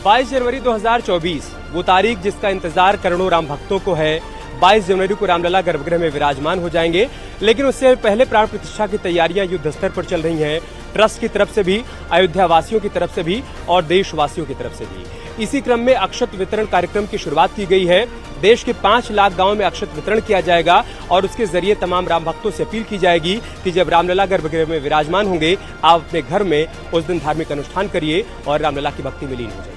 22 जनवरी 2024 वो तारीख जिसका इंतजार करोड़ों राम भक्तों को है। 22 जनवरी को रामलला गर्भगृह में विराजमान हो जाएंगे, लेकिन उससे पहले प्राण प्रतिष्ठा की तैयारियां युद्ध स्तर पर चल रही हैं। ट्रस्ट की तरफ से भी, अयोध्या वासियों की तरफ से भी और देशवासियों की तरफ से भी। इसी क्रम में अक्षत वितरण कार्यक्रम की शुरुआत की गई है। देश के 5 लाख गांवों में अक्षत वितरण किया जाएगा और उसके जरिए तमाम राम भक्तों से अपील की जाएगी कि जब रामलला गर्भगृह में विराजमान होंगे, आप अपने घर में उस दिन धार्मिक अनुष्ठान करिए और रामलला की भक्ति में लीन हो जाइए।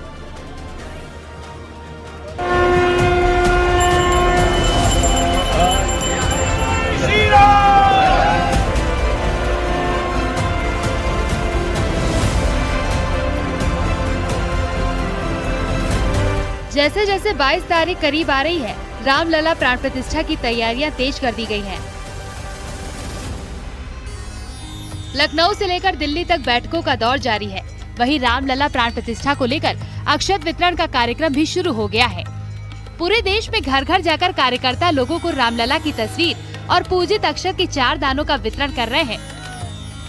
जैसे जैसे 22 तारीख करीब आ रही है, रामलला प्राण प्रतिष्ठा की तैयारियां तेज कर दी गई हैं। लखनऊ से लेकर दिल्ली तक बैठकों का दौर जारी है। वहीं रामलला प्राण प्रतिष्ठा को लेकर अक्षत वितरण का कार्यक्रम भी शुरू हो गया है। पूरे देश में घर घर जाकर कार्यकर्ता लोगों को रामलला की तस्वीर और पूजित अक्षत के 4 दानों का वितरण कर रहे हैं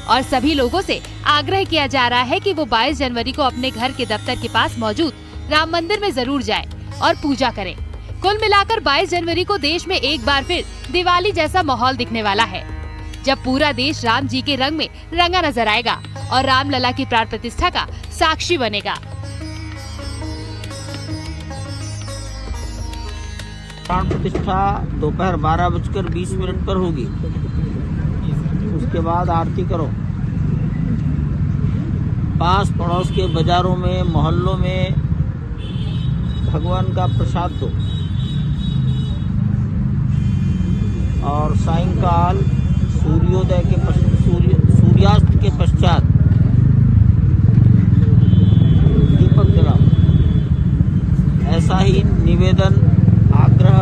और सभी लोगों से आग्रह किया जा रहा है कि वो 22 जनवरी को अपने घर के दफ्तर के पास मौजूद राम मंदिर में जरूर जाएं और पूजा करें। कुल मिलाकर 22 जनवरी को देश में एक बार फिर दिवाली जैसा माहौल दिखने वाला है, जब पूरा देश राम जी के रंग में रंगा नजर आएगा और रामलला की प्राण प्रतिष्ठा का साक्षी बनेगा। प्राण प्रतिष्ठा दोपहर 12:20 पर होगी। उसके बाद आरती करो। पास पड़ोस के बाजारों में, मोहल्लों में भगवान का प्रसाद दो और सायंकाल सूर्योदय के सूर्यास्त के पश्चात दीपक जलाओ। ऐसा ही निवेदन, आग्रह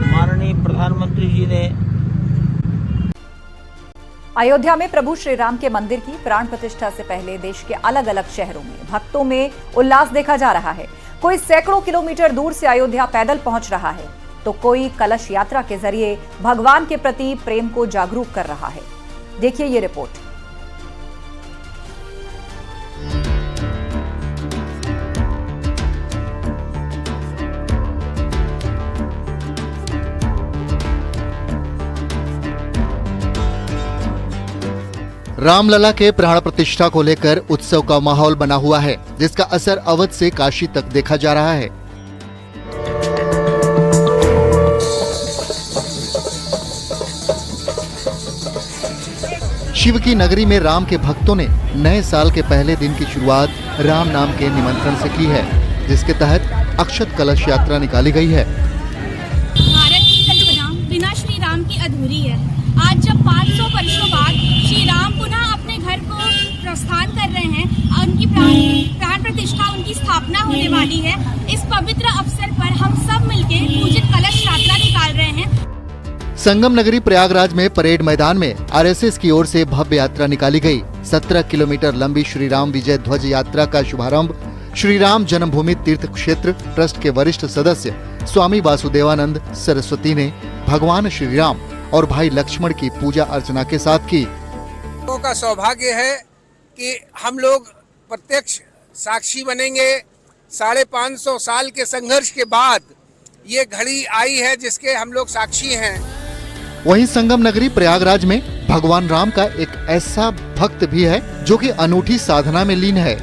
माननीय प्रधानमंत्री जी ने। अयोध्या में प्रभु श्री राम के मंदिर की प्राण प्रतिष्ठा से पहले देश के अलग अलग शहरों में भक्तों में उल्लास देखा जा रहा है। कोई सैकड़ों किलोमीटर दूर से अयोध्या पैदल पहुंच रहा है, तो कोई कलश यात्रा के जरिए भगवान के प्रति प्रेम को जागरूक कर रहा है। देखिए ये रिपोर्ट। रामलला के प्राण प्रतिष्ठा को लेकर उत्सव का माहौल बना हुआ है, जिसका असर अवध से काशी तक देखा जा रहा है। शिव की नगरी में राम के भक्तों ने नए साल के पहले दिन की शुरुआत राम नाम के निमंत्रण से की है, जिसके तहत अक्षत कलश यात्रा निकाली गई है। भारत की कल्पना बिना श्री राम की अधूरी है। आज जब 500 वर्षों बाद श्री राम पुनः अपने घर को प्रस्थान कर रहे हैं, उनकी प्राण प्रतिष्ठा, उनकी स्थापना होने वाली है, इस पवित्र अवसर पर हम सब मिलकर पूजित कलश यात्रा निकाल रहे हैं। संगम नगरी प्रयागराज में परेड मैदान में आरएसएस की ओर से भव्य यात्रा निकाली गई। 17 किलोमीटर लंबी श्री राम विजय ध्वज यात्रा का शुभारंभ श्री राम जन्मभूमि तीर्थ क्षेत्र ट्रस्ट के वरिष्ठ सदस्य स्वामी वासुदेवानंद सरस्वती ने भगवान श्री राम और भाई लक्ष्मण की पूजा अर्चना के साथ की। लोगों का सौभाग्य है कि हम लोग प्रत्यक्ष साक्षी बनेंगे। 550 साल के संघर्ष के बाद ये घड़ी आई है जिसके हम लोग साक्षी हैं। वहीं संगम नगरी प्रयागराज में भगवान राम का एक ऐसा भक्त भी है जो कि अनूठी साधना में लीन है।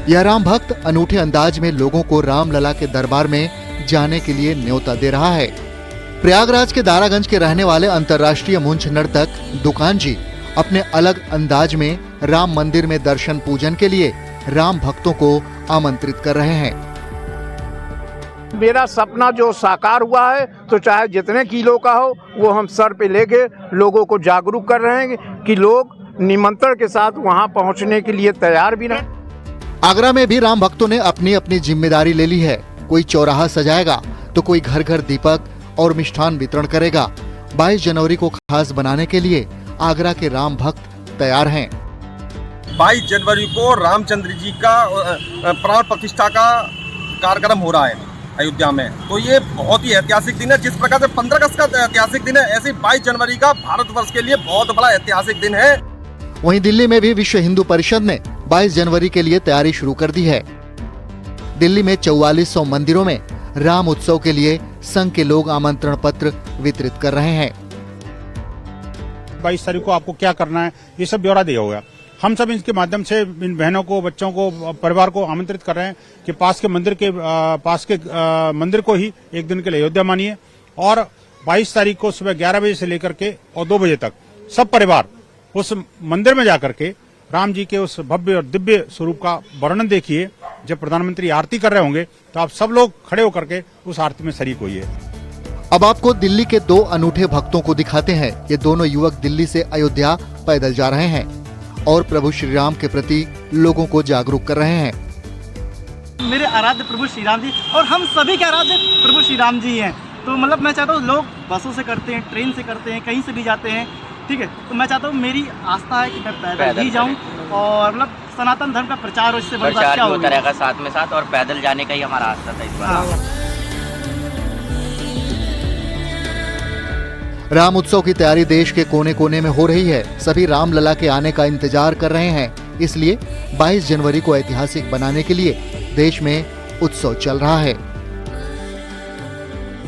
यह राम भक्त अनूठे अंदाज में लोगों को रामलला के दरबार में जाने के लिए न्योता दे रहा है। प्रयागराज के दारागंज के रहने वाले अंतर्राष्ट्रीय मुंच नर्तक दुकान जी अपने अलग अंदाज में राम मंदिर में दर्शन पूजन के लिए राम भक्तों को आमंत्रित कर रहे हैं। मेरा सपना जो साकार हुआ है, तो चाहे जितने किलो का हो, वो हम सर पे लेके लोगों को जागरूक कर रहे हैं कि लोग निमंत्रण के साथ वहां पहुंचने के लिए तैयार भी रहे। आगरा में भी राम भक्तों ने अपनी अपनी जिम्मेदारी ले ली है। कोई चौराहा सजाएगा, तो कोई घर घर दीपक और मिष्ठान वितरण करेगा। 22 जनवरी को खास बनाने के लिए आगरा के राम भक्त तैयार हैं। 22 जनवरी को रामचंद्र जी का प्राण प्रतिष्ठा का कार्यक्रम हो रहा है अयोध्या में, तो ये बहुत ही ऐतिहासिक दिन है। जिस प्रकार से 15 अगस्त का ऐतिहासिक दिन है, ऐसे 22 जनवरी का भारतवर्ष के लिए बहुत बड़ा ऐतिहासिक दिन है। वहीं दिल्ली में भी विश्व हिंदू परिषद ने 22 जनवरी के लिए तैयारी शुरू कर दी है। दिल्ली में 4400 मंदिरों में राम उत्सव के लिए संघ के लोग आमंत्रण पत्र वितरित कर रहे हैं। 22 तारीख को आपको क्या करना है, ये सब ब्यौरा दिया होगा। हम सब इसके माध्यम से इन बहनों को, बच्चों को, परिवार को आमंत्रित कर रहे हैं कि पास के मंदिर को ही एक दिन के लिए अयोध्या मानिए और 22 तारीख को सुबह 11 बजे से लेकर के और 2 बजे तक सब परिवार उस मंदिर में जाकर के राम जी के उस भव्य और दिव्य स्वरूप का वर्णन देखिए। जब प्रधानमंत्री आरती कर रहे होंगे तो आप सब लोग खड़े होकर के उस आरती में शरीक होइए। अब आपको दिल्ली के 2 अनूठे भक्तों को दिखाते हैं। ये दोनों युवक दिल्ली से अयोध्या पैदल जा रहे हैं और प्रभु श्री राम के प्रति लोगों को जागरूक कर रहे हैं। मेरे आराध्य प्रभु श्री राम जी और हम सभी के आराध्य प्रभु श्री राम जी हैं। तो मतलब मैं चाहता हूँ, लोग बसों से करते हैं, ट्रेन से करते हैं, कहीं से भी जाते हैं, ठीक है। तो मैं चाहता हूँ, मेरी आस्था है कि मैं पैदल ही जाऊँ और मतलब सनातन धर्म का प्रचार, इससे बड़ी बात क्या होगी। रहेगा साथ में साथ, और पैदल जाने का ही हमारा आस्था था इस बार। राम उत्सव की तैयारी देश के कोने कोने में हो रही है। सभी रामलला के आने का इंतजार कर रहे हैं। इसलिए 22 जनवरी को ऐतिहासिक बनाने के लिए देश में उत्सव चल रहा है।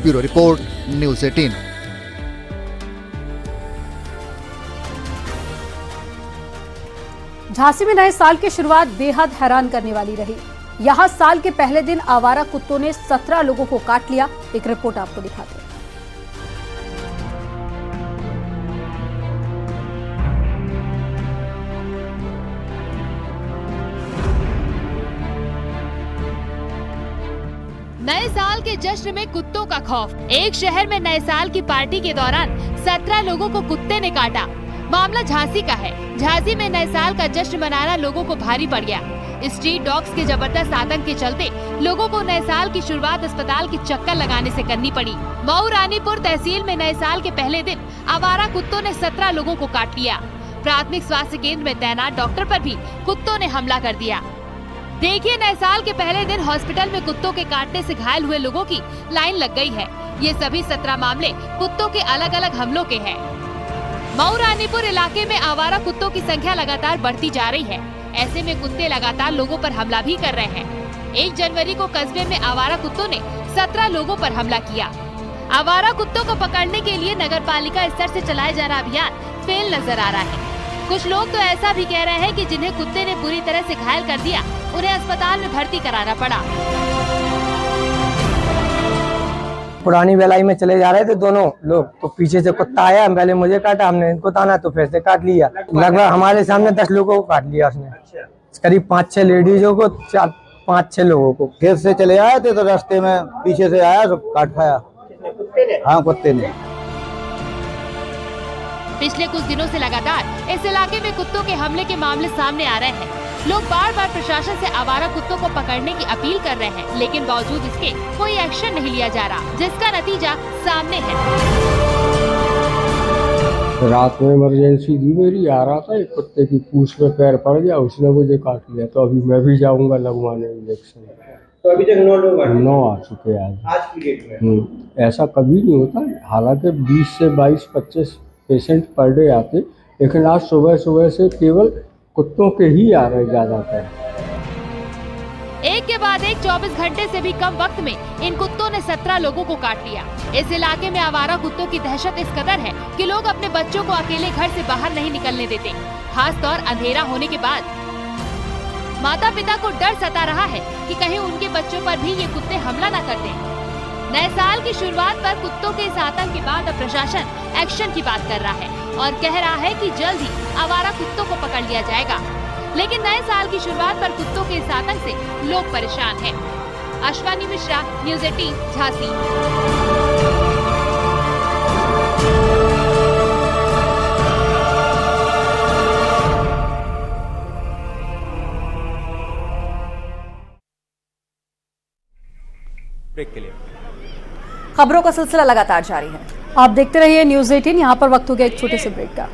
Bureau report, news 18। झांसी में नए साल की शुरुआत बेहद हैरान करने वाली रही। यहां साल के पहले दिन आवारा कुत्तों ने 17 लोगों को काट लिया। एक रिपोर्ट आपको दिखाते हैं। नए साल के जश्न में कुत्तों का खौफ। एक शहर में नए साल की पार्टी के दौरान 17 लोगों को कुत्ते ने काटा। मामला झांसी का है। झांसी में नए साल का जश्न मनाना लोगों को भारी पड़ गया। स्ट्रीट डॉग्स के जबरदस्त आतंक के चलते लोगों को नए साल की शुरुआत अस्पताल की चक्कर लगाने से करनी पड़ी। मऊ रानीपुर तहसील में नए साल के पहले दिन आवारा कुत्तों ने 17 लोगों को काट लिया। प्राथमिक स्वास्थ्य केंद्र में तैनात डॉक्टर पर भी कुत्तों ने हमला कर दिया। देखिए, नए साल के पहले दिन हॉस्पिटल में कुत्तों के काटने से घायल हुए लोगों की लाइन लग गई है। ये सभी 17 मामले कुत्तों के अलग अलग हमलों के हैं। मऊ रानीपुर इलाके में आवारा कुत्तों की संख्या लगातार बढ़ती जा रही है। ऐसे में कुत्ते लगातार लोगों पर हमला भी कर रहे हैं। 1 जनवरी को कस्बे में आवारा कुत्तों ने 17 लोगों पर हमला किया। आवारा कुत्तों को पकड़ने के लिए नगर पालिका स्तर से चलाया जा रहा अभियान फेल नजर आ रहा है। कुछ लोग तो ऐसा भी कह रहे हैं कि जिन्हें कुत्ते ने बुरी तरह से घायल कर दिया, उन्हें अस्पताल में भर्ती कराना पड़ा। पुरानी बेलाई में चले जा रहे थे दोनों लोग, तो पीछे से कुत्ता आया, पहले मुझे काटा, हमने इनको ताना तो फिर से काट लिया। लगभग हमारे सामने 10 लोगों को काट लिया उसने, करीब 5-6 लेडीजों को, 5-6 लोगों को। खेत से चले आए थे तो रास्ते में पीछे से आया तो काट खाया। हाँ, कुत्ते ने। पिछले कुछ दिनों से लगातार इस इलाके में कुत्तों के हमले के मामले सामने आ रहे हैं। लोग बार बार प्रशासन से आवारा कुत्तों को पकड़ने की अपील कर रहे हैं, लेकिन बावजूद इसके कोई एक्शन नहीं लिया जा रहा, जिसका नतीजा सामने है। रात में इमरजेंसी थी मेरी, आ रहा था, एक कुत्ते की पूंछ पे पैर पड़ गया, उसने मुझे काट लिया। तो अभी मैं भी जाऊंगा लगवाने इंजेक्शन। तो अभी तक 9 लोग 9 आ चुके हैं आज की डेट में। ऐसा कभी नहीं होता। हालांकि 20 से 22-25 पेशेंट पर डे आते, लेकिन आज सुबह से केवल कुत्तों के ही आ रहे ज्यादातर। एक के बाद एक 24 घंटे से भी कम वक्त में इन कुत्तों ने 17 लोगों को काट लिया। इस इलाके में आवारा कुत्तों की दहशत इस कदर है कि लोग अपने बच्चों को अकेले घर से बाहर नहीं निकलने देते। खासतौर अंधेरा होने के बाद माता पिता को डर सता रहा है कि कहीं उनके बच्चों पर भी ये कुत्ते हमला न कर दें। नए साल की शुरुआत पर कुत्तों के इस आतंक के बाद अब प्रशासन एक्शन की बात कर रहा है और कह रहा है कि जल्द ही आवारा कुत्तों को पकड़ लिया जाएगा। लेकिन नए साल की शुरुआत पर कुत्तों के इस आतंक से लोग परेशान हैं। अश्वानी मिश्रा, न्यूज़ 18, झांसी। ब्रेक के लिए खबरों का सिलसिला लगातार जारी है। आप देखते रहिए न्यूज़ 18। यहाँ पर वक्त हो गया एक छोटे से ब्रेक का।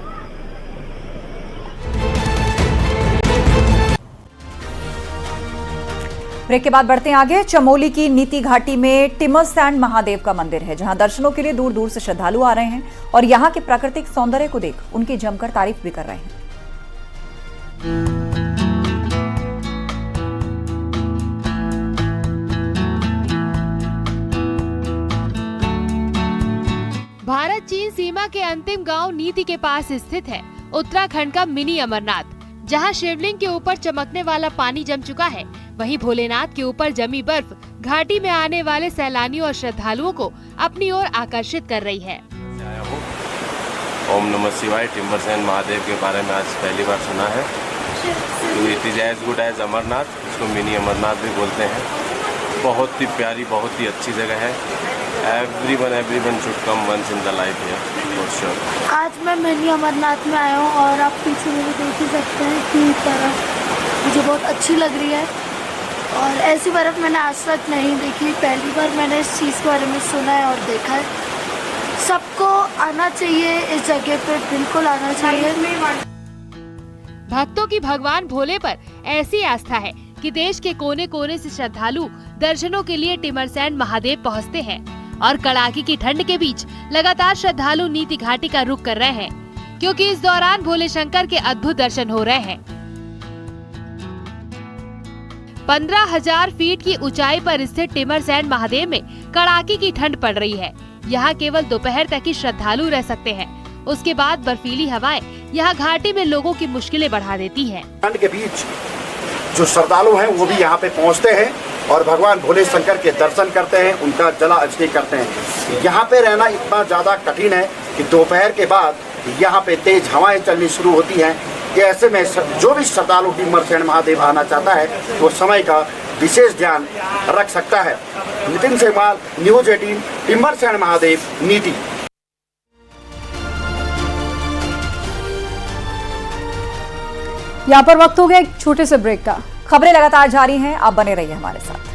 ब्रेक के बाद बढ़ते हैं आगे। चमोली की नीति घाटी में टिमरसैंड महादेव का मंदिर है, जहां दर्शनों के लिए दूर दूर से श्रद्धालु आ रहे हैं और यहां के प्राकृतिक सौंदर्य को देख उनकी जमकर तारीफ भी कर रहे हैं। के अंतिम गांव नीति के पास स्थित है उत्तराखंड का मिनी अमरनाथ, जहां शिवलिंग के ऊपर चमकने वाला पानी जम चुका है। वहीं भोलेनाथ के ऊपर जमी बर्फ घाटी में आने वाले सैलानियों और श्रद्धालुओं को अपनी ओर आकर्षित कर रही है। ओम नमः शिवाय टिम्बर सैन महादेव के बारे में आज पहली बार सुना है। तो it is as good as Amarnath, इसको मिनी अमरनाथ भी बोलते हैं। बहुत ही प्यारी, बहुत ही अच्छी जगह है। Everyone should come once in the life here for sure. आज मैं मिनी अमरनाथ में आया हूँ और आप पीछे मुझे देख ही सकते हैं कि बर्फ मुझे बहुत अच्छी लग रही है और ऐसी बर्फ मैंने आज तक नहीं देखी। पहली बार मैंने इस चीज़ के बारे में सुना है और देखा है। सबको आना चाहिए, इस जगह पे बिल्कुल आना चाहिए। भक्तों की भगवान भोले पर ऐसी आस्था है कि देश के कोने कोने से श्रद्धालु दर्शनों के लिए टिम्मरसैंड महादेव पहुंचते हैं और कड़ाके की ठंड के बीच लगातार श्रद्धालु नीति घाटी का रुख कर रहे हैं, क्योंकि इस दौरान भोले शंकर के अद्भुत दर्शन हो रहे हैं। 15,000 फीट की ऊंचाई पर स्थित टिम्मरसैंड महादेव में कड़ाके की ठंड पड़ रही है। यहाँ केवल दोपहर तक ही श्रद्धालु रह सकते हैं। उसके बाद बर्फीली हवाएं यहाँ घाटी में लोगों की मुश्किलें बढ़ा देती हैं। ठंड के बीच जो श्रद्धालु हैं वो भी यहाँ पे पहुँचते हैं और भगवान भोले शंकर के दर्शन करते हैं, उनका जला अर्चना करते हैं। यहाँ पे रहना इतना ज़्यादा कठिन है कि दोपहर के बाद यहाँ पे तेज हवाएं चलनी शुरू होती हैं। ऐसे में जो भी श्रद्धालु टिम्मरसैंड महादेव आना चाहता है वो समय का विशेष ध्यान रख सकता है। नितिन सेवाल, न्यूज 18, टिम्मरसैंड महादेव, नीति। यहाँ पर वक्त हो गया एक छोटे से ब्रेक का। खबरें लगातार जारी हैं, आप बने रहिए हमारे साथ।